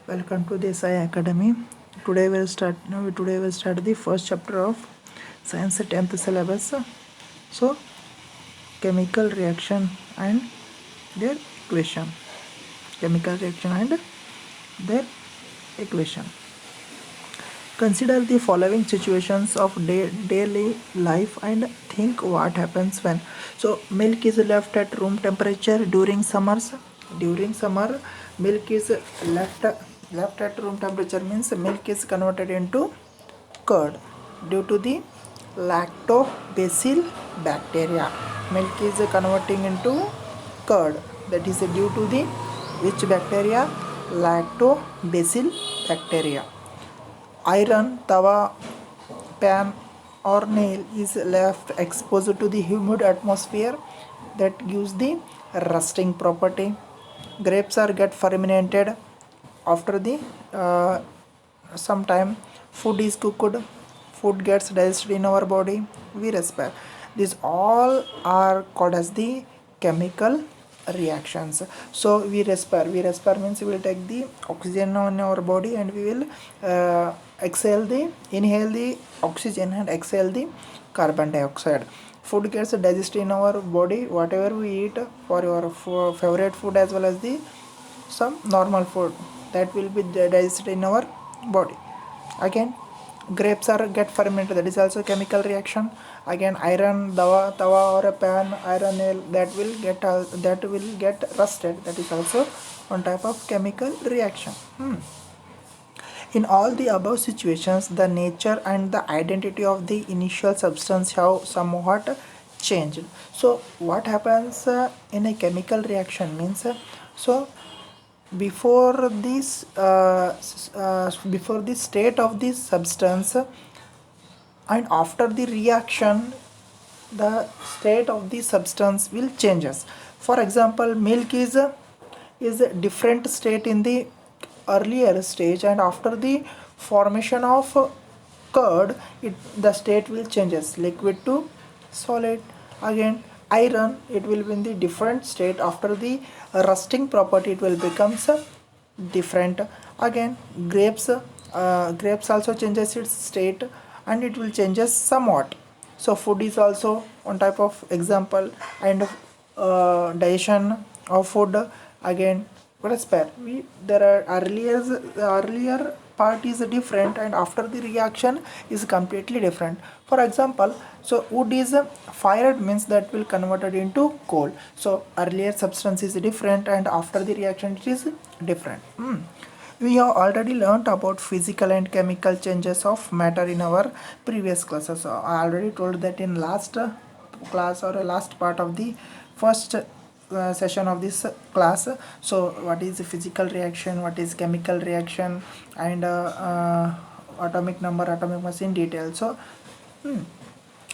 Welcome to the Sai Academy. Today we'll start the first chapter of Science 10th syllabus. So, chemical reaction and their equation. Chemical reaction and their equation. Consider the following situations of daily life and think what happens when. So, milk is left at room temperature during summers. During summer, milk is left at room temperature means milk is converted into curd due to the lactobacillus bacteria. Milk is converting into curd. That is due to the which bacteria? Lactobacillus bacteria. Iron, tawa, pan or nail is left exposed to the humid atmosphere that gives the rusting property. Grapes are get fermented after the some time. Food is cooked, food gets digested in our body, we respire. These all are called as the chemical reactions. So we respire means we will take the oxygen in our body and we will inhale the oxygen and exhale the carbon dioxide. Food gets digested in our body, whatever we eat for your favorite food as well as the some normal food that will be digested in our body. Again, grapes are get fermented, that is also chemical reaction. Again, iron tawa or a pan, iron nail, that will get rusted, that is also one type of chemical reaction. In all the above situations, the nature and the identity of the initial substance have somewhat changed. So what happens in a chemical reaction means so before this before the state of this substance and after the reaction, the state of the substance will changes. For example, milk is a different state in the earlier stage, and after the formation of curd, the state will changes liquid to solid. Again, iron, it will be in the different state. After the rusting property, it will becomes different. Again, grapes also changes its state and it will changes somewhat. So food is also one type of example, and digestion of food. Again, respire, there are earlier part is different and after the reaction is completely different. For example, so wood is fired means that will converted into coal. So earlier substance is different and after the reaction it is different. We have already learnt about physical and chemical changes of matter in our previous classes. So I already told that in last class or last part of the first session of this class. So what is the physical reaction, what is chemical reaction, and atomic number, atomic mass in detail. So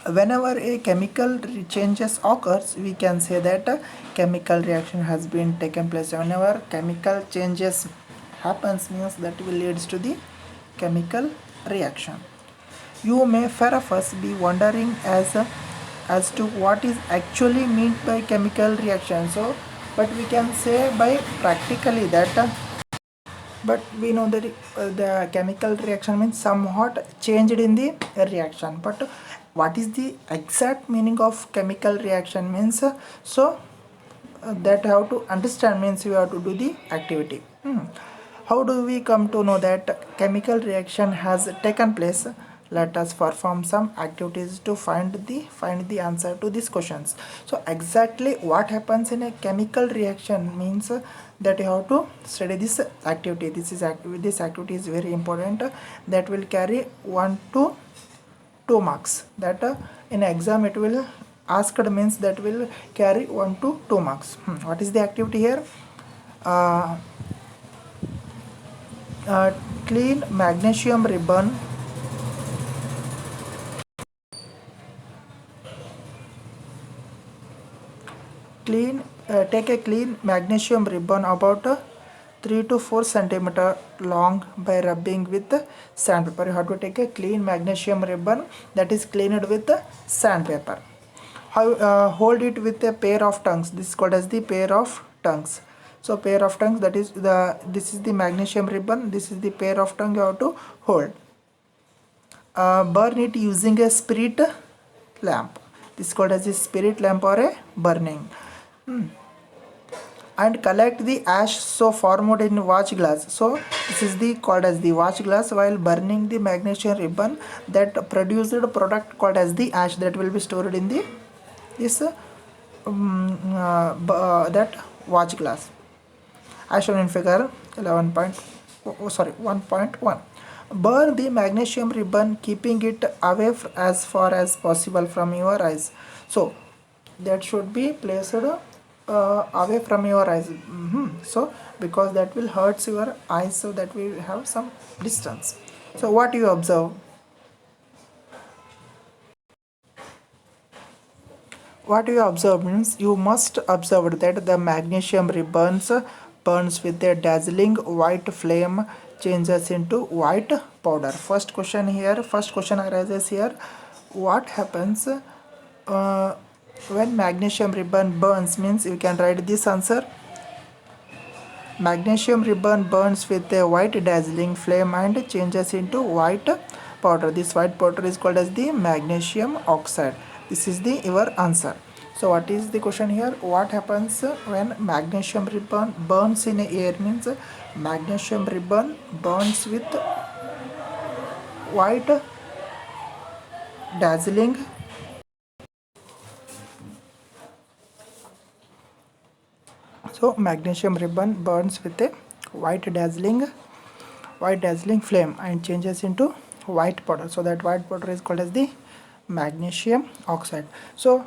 whenever a chemical changes occurs, we can say that a chemical reaction has been taken place. Whenever chemical changes happens means that will leads to the chemical reaction. You may fair of us be wondering as to what is actually meant by chemical reaction. So but we can say by practically that but we know that the chemical reaction means somewhat changed in the reaction. But what is the exact meaning of chemical reaction means that have to understand means you have to do the activity. How do we come to know that chemical reaction has taken place? Let us perform some activities to find the answer to these questions. So exactly what happens in a chemical reaction means that you have to study this activity. This activity is very important, that will carry 1 to 2 marks. That in exam it will asked means that will carry 1 to 2 marks. What is the activity here? Clean magnesium ribbon take a clean magnesium ribbon about 3 to 4 centimeter long by rubbing with sandpaper. You have to take a clean magnesium ribbon that is cleaned with sandpaper. How hold it with a pair of tongues. This is called as the pair of tongues. So pair of tongues, that is this is the magnesium ribbon, this is the pair of tongue you have to hold. Burn it using a spirit lamp. This is called as a spirit lamp or a burning. And collect the ash so formed in watch glass. So this is the called as the watch glass. While burning the magnesium ribbon, that produced product called as the ash, that will be stored in the this that watch glass, as shown in figure 1.1. Burn the magnesium ribbon, keeping it away as far as possible from your eyes. So that should be placed away from your eyes. So because that will hurt your eyes, so that will have some distance. So what you observe? What you observe means you must observe that the magnesium ribbons burns with a dazzling white flame, changes into white powder. First question arises here. What happens when magnesium ribbon burns? Means you can write this answer. Magnesium ribbon burns with a white dazzling flame and changes into white powder. This white powder is called as the magnesium oxide. This is the your answer. So what is the question here? What happens when magnesium ribbon burns in air? Means magnesium ribbon burns with white dazzling magnesium ribbon burns with a white dazzling flame and changes into white powder. So that white powder is called as the magnesium oxide. So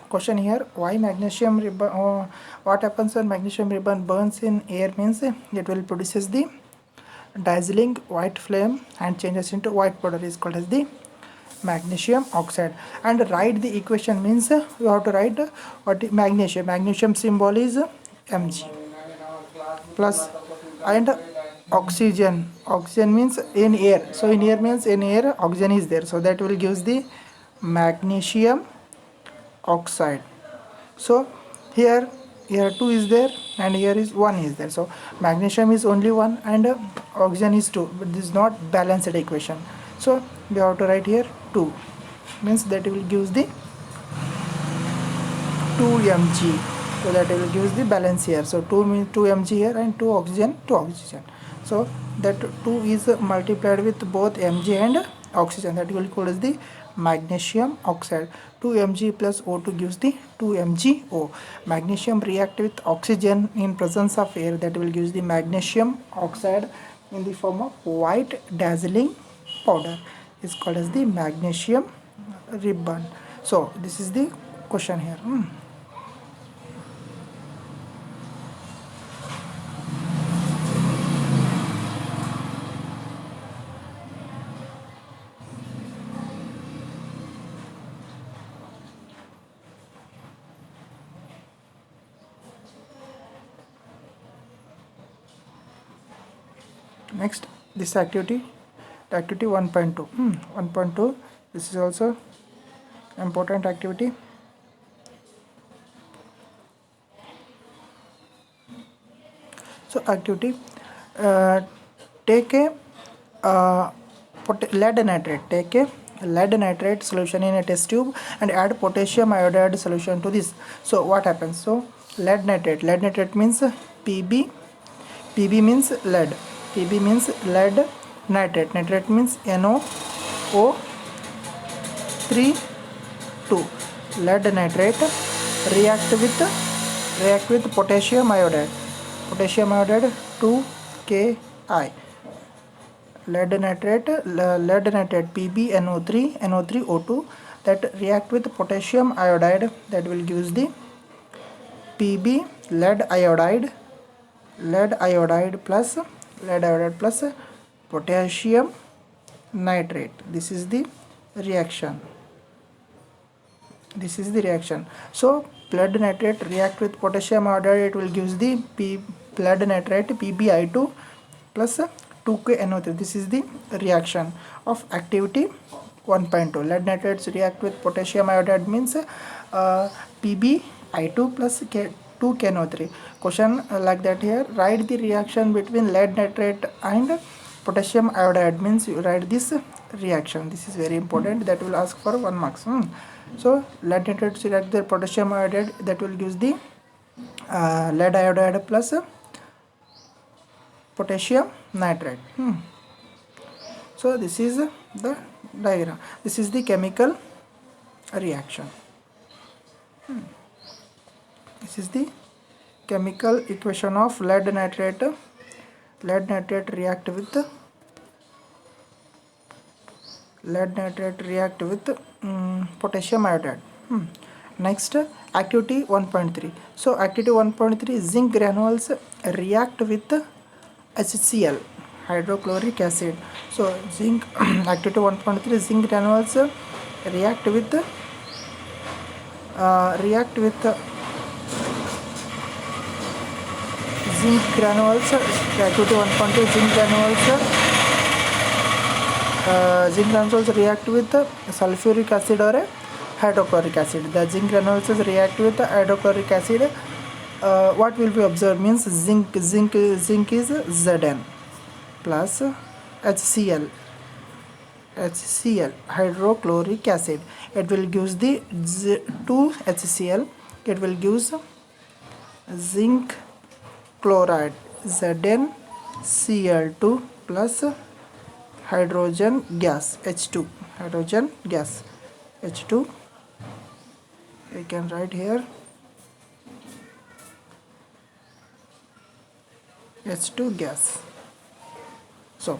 question here, why magnesium ribbon, what happens when magnesium ribbon burns in air? Means it will produces the dazzling white flame and changes into white powder, is called as the magnesium oxide. And write the equation. Means you have to write what magnesium symbol is Mg plus, and oxygen means in air. So in air means in air oxygen is there, so that will gives the magnesium oxide. So here 2 is there and here is 1 is there. So magnesium is only 1 and oxygen is 2, but this is not balanced equation. So we have to write here 2, means that will gives the 2 mg. So that will gives the balance here. So 2 means 2 mg here and 2 oxygen. So that 2 is multiplied with both mg and oxygen, that will call as the magnesium oxide. 2 mg plus O2 gives the 2 MgO. Magnesium react with oxygen in presence of air, that will gives the magnesium oxide in the form of white dazzling powder, is called as the magnesium ribbon. So this is the question here. Next, this activity 1.2. 1.2, this is also important activity. So activity, take a lead nitrate. Take a lead nitrate solution in a test tube and add potassium iodide solution to this. So what happens? So lead nitrate means Pb. Pb means lead. Pb means lead nitrate. Nitrate means NOO3 2. Lead nitrate react with potassium iodide. 2Ki. Lead nitrate PbNO3 NO3O2 that react with potassium iodide, that will gives the Pb lead iodide plus potassium nitrate. This is the reaction. So lead nitrate react with potassium iodide, it will gives the lead nitrate PbI2 plus 2KNO3. This is the reaction of activity 1.2. Lead nitrates react with potassium iodide means PbI2 plus 2KNO3. Question like that here. Write the reaction between lead nitrate and potassium iodide, means you write this reaction. This is very important, that will ask for 1 marks. So lead nitrate react the potassium iodide, that will give the lead iodide plus potassium nitrate. So this is the diagram. This is the chemical reaction. This is the chemical equation of lead nitrate. Lead nitrate react with potassium iodide. Next, activity 1.3. So activity 1.3, zinc granules react with HCl, hydrochloric acid. So zinc activity 1.3, zinc granules react with zinc granules. Activity 1.2, zinc granules react with sulfuric acid or hydrochloric acid. The zinc granules react with hydrochloric acid. What will be observed means zinc is Zn plus HCl hydrochloric acid. It will gives the 2HCl. It will gives zinc chloride ZnCl2 plus hydrogen gas H2. Hydrogen gas H2. We can write here H2 gas. So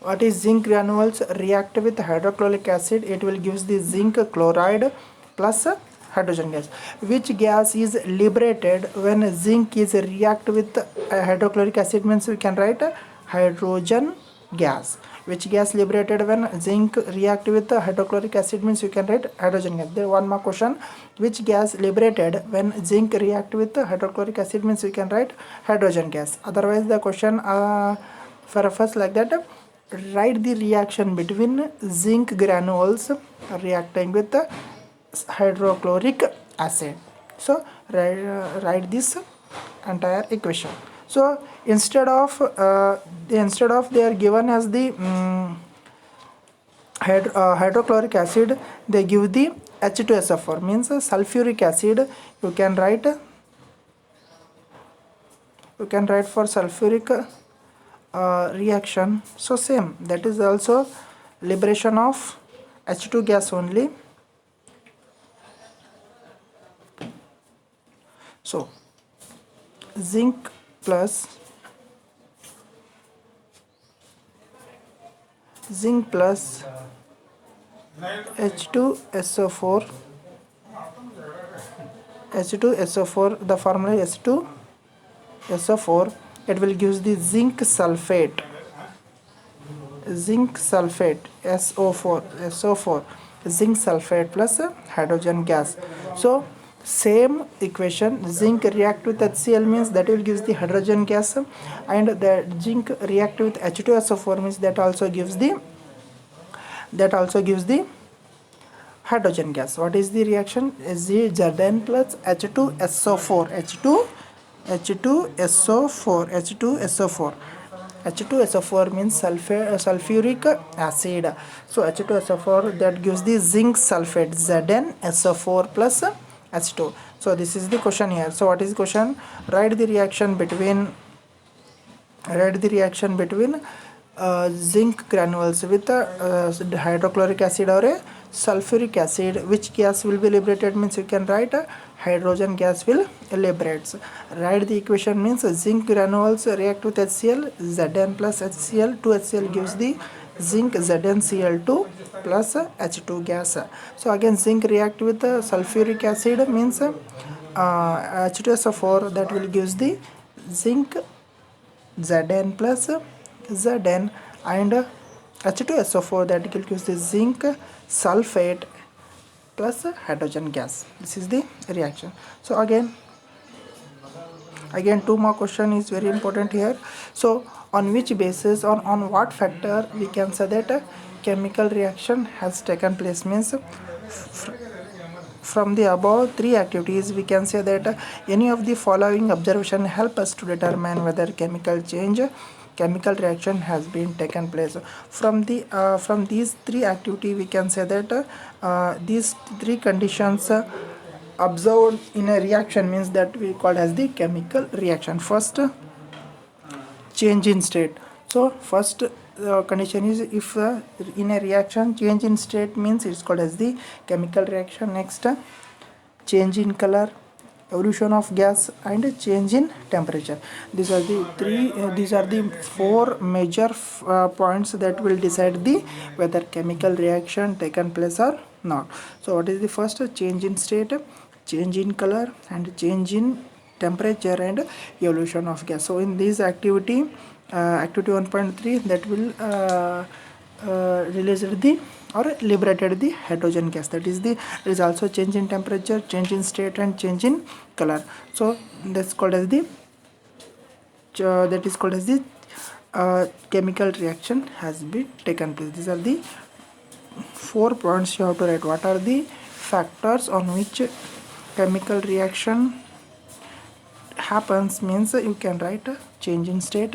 what is zinc granules react with hydrochloric acid? It will give the zinc chloride plus hydrogen gas. Which gas is liberated when zinc is react with hydrochloric acid? Means we can write hydrogen gas. Which gas liberated when zinc react with hydrochloric acid? Means you can write hydrogen gas. There one more question. Which gas liberated when zinc react with hydrochloric acid? Means you can write hydrogen gas. Otherwise the question for first like that, write the reaction between zinc granules reacting with hydrochloric acid. So write this entire equation. So instead of they are given as the hydrochloric acid, they give the H2SO4, means sulfuric acid. You can write for sulfuric reaction. So same, that is also liberation of H2 gas only. So zinc plus H2SO4, the formula H2SO4, it will give the zinc sulfate SO4, zinc sulfate plus hydrogen gas. So same equation, zinc react with HCl means that will gives the hydrogen gas, and the zinc react with H2SO4 means that also gives the hydrogen gas. What is the reaction? Is the Zn plus H2SO4. H2SO4 means sulfuric acid. So H2SO4, that gives the zinc sulfate ZnSO4 plus H2. So this is the question here. So what is the question? Write the reaction between zinc granules with hydrochloric acid or a sulfuric acid. Which gas will be liberated? Means you can write hydrogen gas will liberates. Write the equation means zinc granules react with HCl, Zn plus HCl, 2HCl gives the zinc ZnCl2 plus H2 gas. So again zinc react with sulfuric acid means H2SO4, that will gives the zinc Zn plus Zn, and H2SO4, that will gives the zinc sulfate plus hydrogen gas. This is the reaction. So again two more question is very important here. So on which basis or on what factor we can say that a chemical reaction has taken place? Means from the above three activities, we can say that any of the following observation help us to determine whether chemical reaction has been taken place. From these three activity, we can say that these three conditions observed in a reaction means that we call as the chemical reaction. First, change in state. So first condition is if in a reaction change in state means it's called as the chemical reaction. Next, change in color, evolution of gas, and change in temperature. These are the these are the four major points that will decide the whether chemical reaction taken place or not. So what is the first? Change in state, change in color, and change in temperature, and evolution of gas. So in this activity, activity 1.3, that will released the or liberated the hydrogen gas. That is the there is also change in temperature, change in state, and change in color. So that's called as the that is called as the chemical reaction has been taken place. These are the 4 points you have to write. What are the factors on which chemical reaction happens means you can write change in state,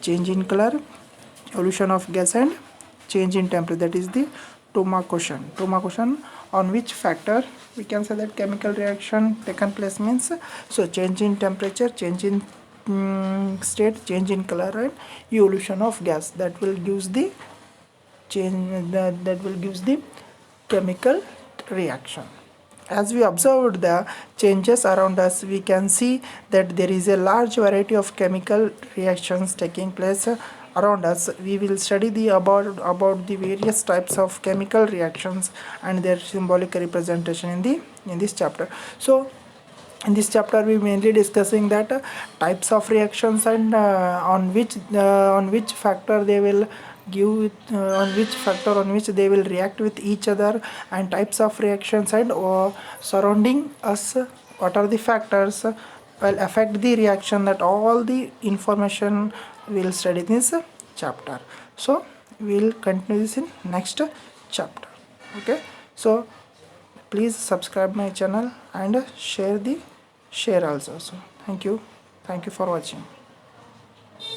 change in color, evolution of gas, and change in temperature. That is the TOMA question. TOMA question on which factor we can say that chemical reaction taken place means. So change in temperature, change in state, change in color, and evolution of gas. That will gives the change that will gives the chemical reaction. As we observed the changes around us, we can see that there is a large variety of chemical reactions taking place around us. We will study the about the various types of chemical reactions and their symbolic representation in this chapter. So in this chapter we mainly discussing that types of reactions and on which factor they will give on which they will react with each other, and types of reactions, and surrounding us what are the factors will affect the reaction. That all the information we will study in this chapter. So we will continue this in next chapter. Okay, so please subscribe my channel and share also. So thank you for watching.